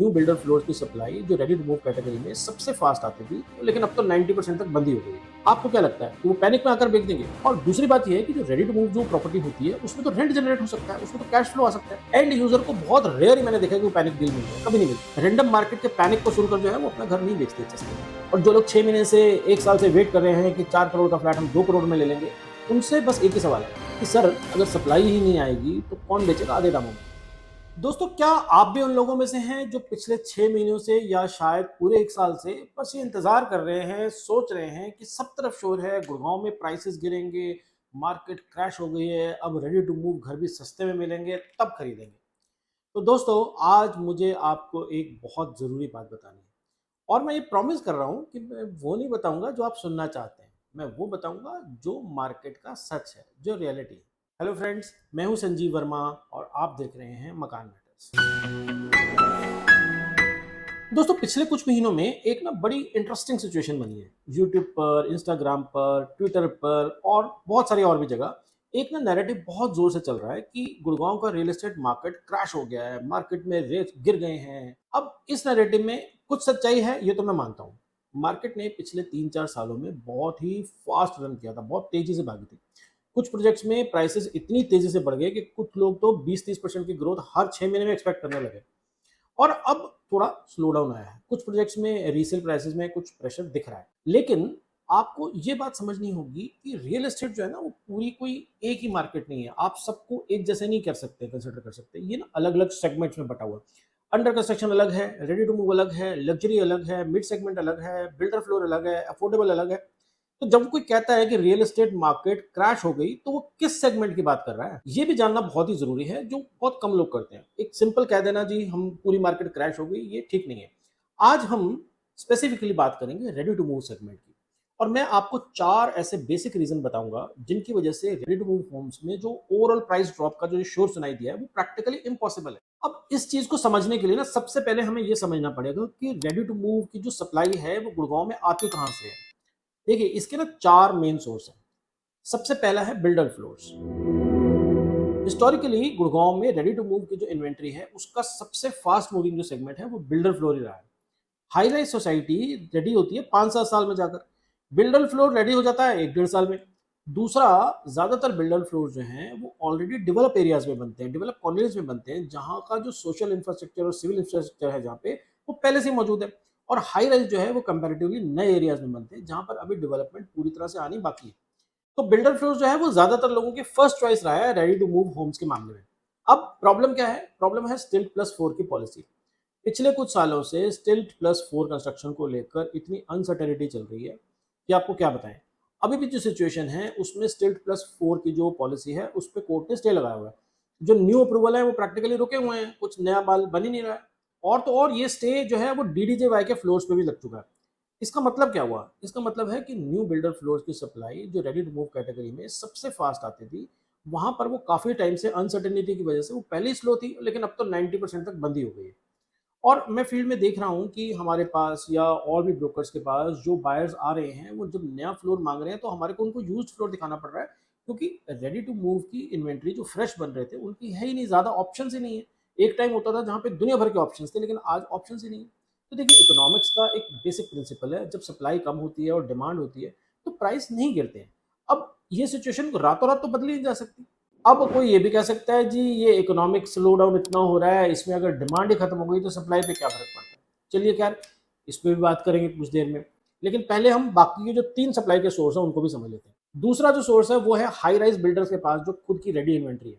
New builder floors की supply जो ready to move category में सबसे फास्ट आती थी, लेकिन अब तो 90% तक बंद ही हो गई है। आपको क्या लगता है कि वो पैनिक में आकर बेच देंगे? और दूसरी बात ये है कि जो रेडी टू मूव जो प्रॉपर्टी होती है उसमें तो रेंट जनरेट हो सकता है, उसमें तो कैश फ्लो आ सकता है। एंड यूजर को बहुत रेयर ही मैंने देखा है कि वो पैनिक डील मिल जाए, कभी नहीं मिलती। रैंडम मार्केट के पैनिक को सुनकर जो है वो अपना घर नहीं बेचते जैसे। और जो लोग 6 महीने से 1 साल से वेट कर रहे हैं कि 4 करोड़ का फ्लैट हम 2 करोड़ में ले लेंगे, उनसे बस एक ही सवाल है कि सर, अगर सप्लाई ही नहीं आएगी तो कौन बेचेगा आधे दामों में? दोस्तों, क्या आप भी उन लोगों में से हैं जो पिछले 6 महीनों से या शायद पूरे 1 साल से बस ये इंतज़ार कर रहे हैं, सोच रहे हैं कि सब तरफ शोर है, गुड़गाँव में प्राइसेस गिरेंगे, मार्केट क्रैश हो गई है, अब रेडी टू मूव घर भी सस्ते में मिलेंगे, तब खरीदेंगे। तो दोस्तों, आज मुझे आपको एक बहुत ज़रूरी बात बतानी है और मैं ये प्रॉमिस कर रहा हूँ कि मैं वो नहीं बताऊँगा जो आप सुनना चाहते हैं। मैं वो बताऊँगा जो मार्केट का सच है, जो रियलिटी है। हेलो फ्रेंड्स, मैं हूँ संजीव वर्मा और आप देख रहे हैं मकान मैटर्स। दोस्तों, पिछले कुछ महीनों में एक ना बड़ी इंटरेस्टिंग सिचुएशन बनी है। यूट्यूब पर, इंस्टाग्राम पर, ट्विटर पर और बहुत सारी और भी जगह एक ना नैरेटिव बहुत जोर से चल रहा है कि गुड़गांव का रियल एस्टेट मार्केट क्रैश हो गया है, मार्केट में रेट गिर गए हैं। अब इस नैरेटिव में कुछ सच्चाई है, ये तो मैं मानता हूँ। मार्केट ने पिछले 3-4 सालों में बहुत ही फास्ट रन किया था, बहुत तेजी से भागी थी। कुछ प्रोजेक्ट्स में प्राइसेस इतनी तेजी से बढ़ गए कि कुछ लोग तो 20-30% की ग्रोथ हर 6 महीने में एक्सपेक्ट करने लगे। और अब थोड़ा स्लो डाउन आया है। कुछ प्रोजेक्ट्स में रीसेल प्राइसेस में कुछ प्रेशर दिख रहा है। लेकिन आपको ये बात समझनी होगी कि रियल एस्टेट जो है ना, वो पूरी कोई एक ही मार्केट नहीं है। आप सबको एक जैसे नहीं कर सकते, कंसिडर कर सकते। ये ना अलग-अलग सेगमेंट्स में बटा हुआ है। अंडर कंस्ट्रक्शन अलग है, रेडी टू मूव अलग है, लग्जरी अलग है, मिड सेगमेंट अलग है, बिल्डर फ्लोर अलग है, अफोर्डेबल अलग है। तो जब कोई कहता है कि रियल एस्टेट मार्केट क्रैश हो गई, तो वो किस सेगमेंट की बात कर रहा है, ये भी जानना बहुत ही जरूरी है, जो बहुत कम लोग करते हैं। एक सिंपल कह देना जी हम पूरी मार्केट क्रैश हो गई, ये ठीक नहीं है। आज हम स्पेसिफिकली बात करेंगे रेडी टू मूव सेगमेंट की। और मैं आपको 4 ऐसे बेसिक रीजन बताऊंगा जिनकी वजह से रेडी टू मूव होम्स में जो ओवरऑल प्राइस ड्रॉप का जो शोर सुनाई दिया है, वो प्रैक्टिकली इम्पॉसिबल है। अब इस चीज को समझने के लिए ना सबसे पहले हमें यह समझना पड़ेगा कि रेडी टू मूव की जो सप्लाई है वो गुड़गांव में आती कहां से है। देखिए, इसके ना 4 मेन सोर्स हैं। सबसे पहला है बिल्डर फ्लोर्स। हिस्टोरिकली गुड़गांव में रेडी टू मूव की जो इन्वेंट्री है, उसका सबसे फास्ट मूविंग जो सेगमेंट है वो बिल्डर फ्लोर ही रहा है। हाई राइज सोसाइटी रेडी होती है 5-7 साल में जाकर, बिल्डर फ्लोर रेडी हो जाता है 1-1.5 साल में। दूसरा, ज्यादातर बिल्डर फ्लोर जो हैं वो ऑलरेडी डेवलप एरियाज में बनते हैं, डेवलप कॉलोनीज में बनते हैं, जहां का जो सोशल इंफ्रास्ट्रक्चर और सिविल इंफ्रास्ट्रक्चर है जहाँ पे, वो पहले से ही मौजूद है। और हाई राइज जो है वो कंपैरेटिवली नए एरियाज में बनते हैं, जहां पर अभी डेवलपमेंट पूरी तरह से आनी बाकी है। तो बिल्डर फ्लोर जो है वो ज्यादातर लोगों की फर्स्ट चॉइस रहा है रेडी टू मूव होम्स के मामले में। अब प्रॉब्लम क्या है? प्रॉब्लम है स्टिल्ट+4 की पॉलिसी। पिछले कुछ सालों से स्टिल्ट+4 कंस्ट्रक्शन को लेकर इतनी अनसर्टेनिटी चल रही है कि आपको क्या बताएं। अभी भी जो सिचुएशन है उसमें स्टिल्ट+4 की जो पॉलिसी है उस पर कोर्ट ने स्टे लगाया हुआ है। जो न्यू अप्रूवल है वो प्रैक्टिकली रुके हुए हैं, कुछ नया माल बन ही नहीं रहा है। और तो और ये स्टे जो है वो डीडीजेवाई के फ्लोर्स पे भी लग चुका है। इसका मतलब क्या हुआ? इसका मतलब है कि न्यू बिल्डर फ्लोर्स की सप्लाई जो रेडी टू मूव कैटेगरी में सबसे फास्ट आती थी, वहां पर वो काफी टाइम से अनसर्टेनिटी की वजह से वो पहले ही स्लो थी, लेकिन अब तो 90% तक बंदी हो गई है। और मैं फील्ड में देख रहा हूँ कि हमारे पास या और भी ब्रोकर्स के पास जो बायर्स आ रहे हैं, वो जब नया फ्लोर मांग रहे हैं तो हमारे को उनको यूज्ड फ्लोर दिखाना पड़ रहा है, क्योंकि रेडी टू मूव की इन्वेंट्री जो फ्रेश बन रहे थे उनकी है ही नहीं, ज़्यादा ऑप्शन ही नहीं है। एक टाइम होता था जहाँ पे दुनिया भर के ऑप्शन थे, लेकिन आज ऑप्शन ही नहीं है। तो देखिए, इकोनॉमिक्स का एक बेसिक प्रिंसिपल है, जब सप्लाई कम होती है और डिमांड होती है तो प्राइस नहीं गिरते हैं। अब ये सिचुएशन रातों रात तो बदली नहीं जा सकती। अब कोई ये भी कह सकता है जी ये इकोनॉमिक स्लो डाउन इतना हो रहा है, इसमें अगर डिमांड ही खत्म हो गई तो सप्लाई पे क्या फर्क पड़ता है। चलिए खैर, इस पे भी बात करेंगे कुछ देर में। लेकिन पहले हम बाकी के जो 3 सप्लाई के सोर्स हैं उनको भी समझ लेते हैं। दूसरा जो सोर्स है वो है हाई राइज बिल्डर्स के पास जो खुद की रेडी इन्वेंट्री है।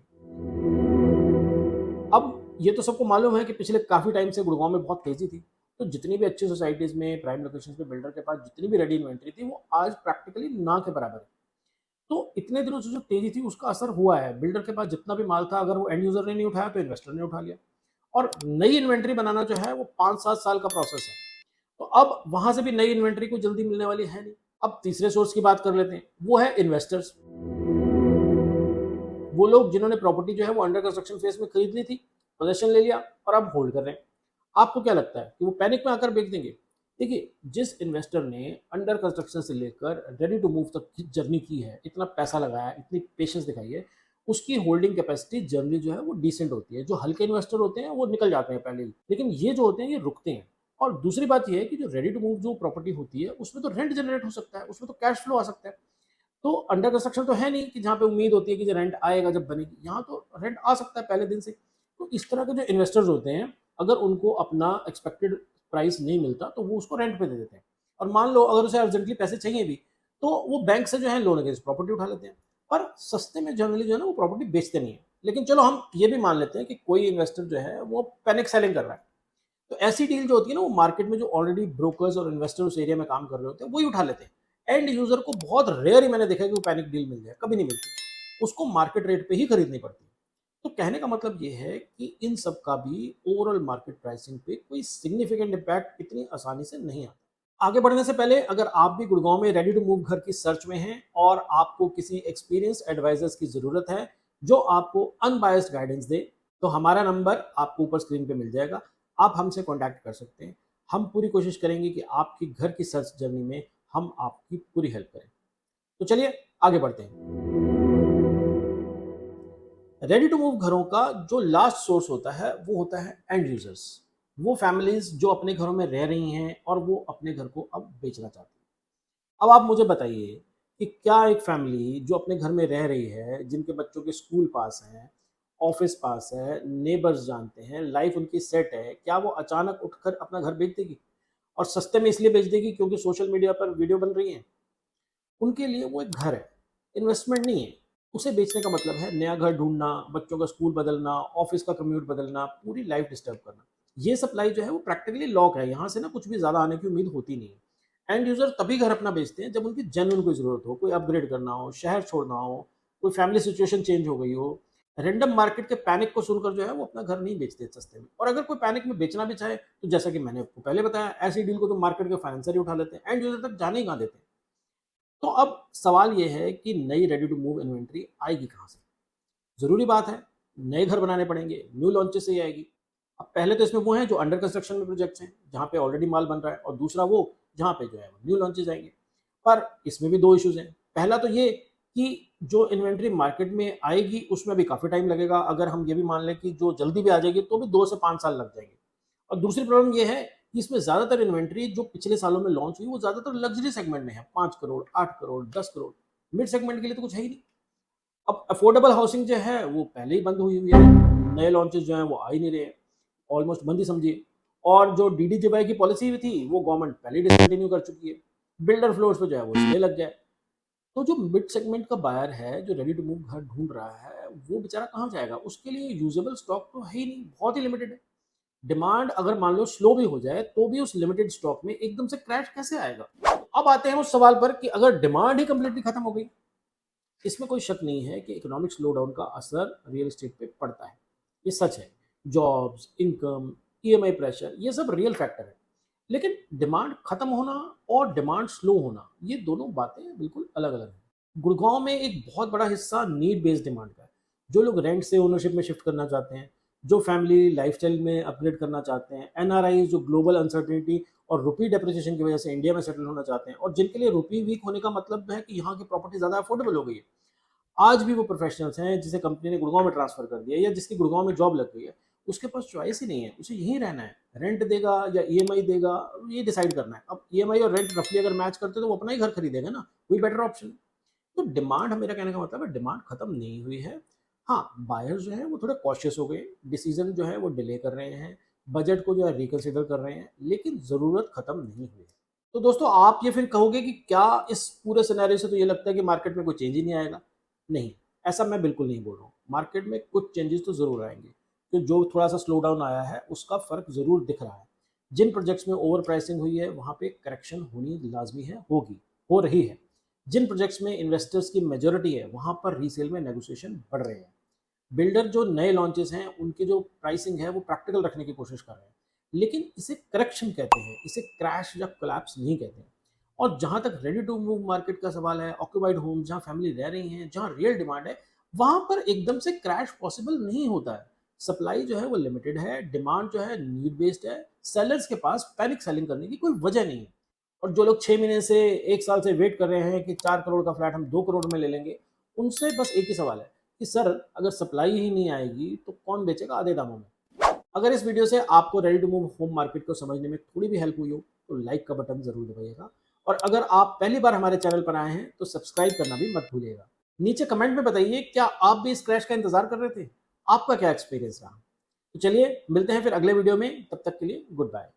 अब ये तो सबको मालूम है कि पिछले काफी टाइम से गुड़गांव में बहुत तेजी थी। तो जितनी भी अच्छी सोसाइटीज में प्राइम लोकेशन पे बिल्डर के पास जितनी भी रेडी इन्वेंट्री थी, वो आज प्रैक्टिकली ना के बराबर है। तो इतने दिनों से जो तेजी थी उसका असर हुआ है। बिल्डर के पास जितना भी माल था, अगर वो एंड यूजर ने नहीं उठाया तो इन्वेस्टर ने उठा लिया। और नई इन्वेंट्री बनाना जो है वो 5-7 साल का प्रोसेस है। तो अब वहां से भी नई इन्वेंट्री को जल्दी मिलने वाली है नहीं। अब तीसरे सोर्स की बात कर लेते हैं, वो है इन्वेस्टर्स। वो लोग जिन्होंने प्रॉपर्टी जो है वो अंडर कंस्ट्रक्शन फेज में खरीद ली थी, पोजेशन ले लिया और अब होल्ड कर रहे हैं। आपको क्या लगता है कि वो पैनिक में आकर बेच देंगे? देखिए, जिस इन्वेस्टर ने अंडर कंस्ट्रक्शन से लेकर रेडी टू मूव तक की जर्नी की है, इतना पैसा लगाया है, इतनी पेशेंस दिखाई है, उसकी होल्डिंग कैपेसिटी जनरली जो है वो डिसेंट होती है। जो हल्के इन्वेस्टर होते हैं वो निकल जाते हैं पहले ही, लेकिन ये जो होते हैं ये रुकते हैं। और दूसरी बात ये है कि जो रेडी टू मूव जो प्रॉपर्टी होती है उसमें तो रेंट जनरेट हो सकता है, उसमें तो कैश फ्लो आ सकता है। तो अंडर कंस्ट्रक्शन तो है नहीं कि जहाँ पे उम्मीद होती है कि जो रेंट आएगा जब बनेगी, यहाँ तो रेंट आ सकता है पहले दिन से। तो इस तरह के जो इन्वेस्टर्स होते हैं, अगर उनको अपना एक्सपेक्टेड प्राइस नहीं मिलता तो वो उसको रेंट पे दे देते हैं। और मान लो अगर उसे अर्जेंटली पैसे चाहिए भी, तो वो बैंक से जो है लोन अगेंस्ट प्रॉपर्टी उठा लेते हैं। पर सस्ते में जनरली जो है ना वो प्रॉपर्टी बेचते नहीं है। लेकिन चलो हम ये भी मान लेते हैं कि कोई इन्वेस्टर जो है वो पैनिक सेलिंग कर रहा है, तो ऐसी डील जो होती है ना वो मार्केट में जो ऑलरेडी ब्रोकर्स और इन्वेस्टर उस एरिया में काम कर रहे होते हैं वही उठा लेते हैं। एंड यूजर को बहुत रेयर ही मैंने देखा है कि वो पैनिक डील मिल जाए, कभी नहीं मिलती, उसको मार्केट रेट पे ही खरीदनी पड़ती है। तो कहने का मतलब ये है कि इन सब का भी ओवरऑल मार्केट प्राइसिंग पे कोई सिग्निफिकेंट इम्पैक्ट इतनी आसानी से नहीं आता। आगे बढ़ने से पहले अगर आप भी गुड़गांव में रेडी टू मूव घर की सर्च में हैं और आपको किसी एक्सपीरियंस एडवाइजर्स की ज़रूरत है जो आपको अनबायस्ड गाइडेंस दे, तो हमारा नंबर आपको ऊपर स्क्रीन पे मिल जाएगा। आप हमसे कॉन्टैक्ट कर सकते हैं। हम पूरी कोशिश करेंगे कि आपकी घर की सर्च जर्नी में हम आपकी पूरी हेल्प करें। तो चलिए आगे बढ़ते हैं। रेडी टू मूव घरों का जो लास्ट सोर्स होता है वो होता है एंड यूजर्स। वो फैमिलीज जो अपने घरों में रह रही हैं और वो अपने घर को अब बेचना चाहती हैं। अब आप मुझे बताइए कि क्या एक फैमिली जो अपने घर में रह रही है, जिनके बच्चों के स्कूल पास हैं, ऑफिस पास है, नेबर्स जानते हैं, लाइफ उनकी सेट है, क्या वो अचानक उठकर अपना घर बेच देगी? और सस्ते में इसलिए बेच देगी क्योंकि सोशल मीडिया पर वीडियो बन रही है? उनके लिए वो एक घर है, इन्वेस्टमेंट नहीं है। उसे बेचने का मतलब है नया घर ढूंढना, बच्चों का स्कूल बदलना, ऑफिस का कम्यूट बदलना, पूरी लाइफ डिस्टर्ब करना। ये सप्लाई जो है वो प्रैक्टिकली लॉक है, यहाँ से ना कुछ भी ज़्यादा आने की उम्मीद होती नहीं है। एंड यूज़र तभी घर अपना बेचते हैं जब उनकी जेन्युइन कोई ज़रूरत हो, कोई अपग्रेड करना हो, शहर छोड़ना हो, कोई फैमिली सिचुएशन चेंज हो गई हो। रैंडम मार्केट के पैनिक को सुनकर जो है वो अपना घर नहीं बेचते सस्ते में। और अगर कोई पैनिक में बेचना भी चाहे तो जैसा कि मैंने आपको पहले बताया, ऐसी डील को तो मार्केट के फाइनेंसर ही उठा लेते हैं, एंड यूज़र तक जाने ही कहाँ देते हैं। तो अब सवाल ये है कि नई रेडी टू मूव इन्वेंट्री आएगी कहाँ से? ज़रूरी बात है, नए घर बनाने पड़ेंगे, न्यू लॉन्चेस से ही आएगी। अब पहले तो इसमें वो हैं जो अंडर कंस्ट्रक्शन में प्रोजेक्ट्स हैं, जहाँ पे ऑलरेडी माल बन रहा है, और दूसरा वो जहाँ पे जो है न्यू लॉन्चेस आएंगे। पर इसमें भी 2 इश्यूज़ हैं। पहला तो ये कि जो इन्वेंट्री मार्केट में आएगी उसमें भी काफ़ी टाइम लगेगा। अगर हम ये भी मान लें कि जो जल्दी भी आ जाएगी तो भी 2 से 5 साल लग जाएंगे। और दूसरी प्रॉब्लम ये है कि इसमें ज़्यादातर इन्वेंट्री जो पिछले सालों में लॉन्च हुई वो ज़्यादातर लग्जरी सेगमेंट में है, 5 करोड़, 8 करोड़, 10 करोड़। मिड सेगमेंट के लिए तो कुछ है ही नहीं। अब अफोर्डेबल हाउसिंग जो है वो पहले ही बंद हुई हुई है, नए लॉन्चेस जो हैं वो आ ही नहीं रहे हैं, ऑलमोस्ट बंद ही समझिए। और जो डीडीजीवाई की पॉलिसी भी थी वो गवर्नमेंट पहले ही डिसकंटिन्यू कर चुकी है। बिल्डर फ्लोर्स पे जो है वो स्टे लग गया है। तो जो मिड सेगमेंट का बायर है, जो रेडी टू मूव घर ढूंढ रहा है, वो बेचारा कहाँ जाएगा? उसके लिए यूजेबल स्टॉक तो है ही नहीं, बहुत ही लिमिटेड है। डिमांड अगर मान लो स्लो भी हो जाए तो भी उस लिमिटेड स्टॉक में एकदम से क्रैश कैसे आएगा? अब आते हैं उस सवाल पर कि अगर डिमांड ही कंप्लीटली खत्म हो गई, इसमें कोई शक नहीं है कि इकोनॉमिक स्लोडाउन का असर रियल एस्टेट पे पड़ता है। ये सच है। जॉब्स, इनकम, ईएमआई प्रेशर, ये सब रियल फैक्टर है। लेकिन डिमांड खत्म होना और डिमांड स्लो होना, ये दोनों बातें बिल्कुल अलग अलग हैं। गुड़गांव में एक बहुत बड़ा हिस्सा नीड बेस्ड डिमांड का है। जो लोग रेंट से ओनरशिप में शिफ्ट करना चाहते हैं, जो फैमिली लाइफस्टाइल में अपग्रेड करना चाहते हैं, एनआरआई जो ग्लोबल अनसर्टेनिटी और रुपी डेप्रिसिएशन की वजह से इंडिया में सेटल होना चाहते हैं, और जिनके लिए रुपी वीक होने का मतलब है कि यहाँ की प्रॉपर्टी ज़्यादा अफोर्डेबल हो गई है। आज भी वो प्रोफेशनल्स हैं जिसे कंपनी ने गुड़गांव में ट्रांसफर कर दिया, या जिसकी गुड़गांव में जॉब लग गई है, उसके पास चॉइस ही नहीं है, उसे यहीं रहना है। रेंट देगा या ईएमआई देगा, ये डिसाइड करना है। अब ईएमआई और रेंट रफली अगर मैच करते तो वो अपना ही घर खरीदेगा ना, कोई बेटर ऑप्शन। तो डिमांड, मेरा कहने का मतलब है, डिमांड खत्म नहीं हुई है। हाँ, बायर्स जो है वो थोड़े कॉशियस हो गए, डिसीजन जो है वो डिले कर रहे हैं, बजट को जो है रिकंसिडर कर रहे हैं, लेकिन ज़रूरत खत्म नहीं हुई है। तो दोस्तों, आप ये फिर कहोगे कि क्या इस पूरे सिनेरियो से तो ये लगता है कि मार्केट में कोई चेंज ही नहीं आएगा? नहीं, ऐसा मैं बिल्कुल नहीं बोल रहा हूँ। मार्केट में कुछ चेंजेस तो ज़रूर आएंगे। तो जो थोड़ा सा स्लो डाउन आया है उसका फ़र्क ज़रूर दिख रहा है। जिन प्रोजेक्ट्स में ओवर प्राइसिंग हुई है वहाँ पे करेक्शन होनी लाजमी है, होगी, हो रही है। जिन प्रोजेक्ट्स में इन्वेस्टर्स की मेजोरिटी है वहाँ पर रीसेल में नेगोशिएशन बढ़ रहे हैं। बिल्डर जो नए लॉन्चेस हैं उनकी जो प्राइसिंग है वो प्रैक्टिकल रखने की कोशिश कर रहे हैं। लेकिन इसे करेक्शन कहते हैं, इसे क्रैश या कोलैप्स नहीं कहते हैं। और जहाँ तक रेडी टू मूव मार्केट का सवाल है, ऑक्यूपाइड होम जहाँ फैमिली रह रही हैं, जहाँ रियल डिमांड है, वहाँ पर एकदम से क्रैश पॉसिबल नहीं होता है। सप्लाई जो है वो लिमिटेड है, डिमांड जो है नीड बेस्ड है, सेलर्स के पास पैनिक सेलिंग करने की कोई वजह नहीं है। और जो लोग 6 महीने से 1 साल से वेट कर रहे हैं कि 4 करोड़ का फ्लैट हम 2 करोड़ में ले लेंगे, उनसे बस एक ही सवाल है कि सर अगर सप्लाई ही नहीं आएगी तो कौन बेचेगा आधे दामों में। अगर इस वीडियो से आपको ready to move home market को समझने में थोड़ी भी हेल्प हुई हो तो लाइक का बटन जरूर दबाइएगा, और अगर आप पहली बार हमारे चैनल पर आए हैं तो सब्सक्राइब करना भी मत भूलिएगा। नीचे कमेंट में बताइए, क्या आप भी इस क्रैश का इंतजार कर रहे थे? आपका क्या एक्सपीरियंस रहा? तो चलिए मिलते हैं फिर अगले वीडियो में, तब तक के लिए गुड बाय।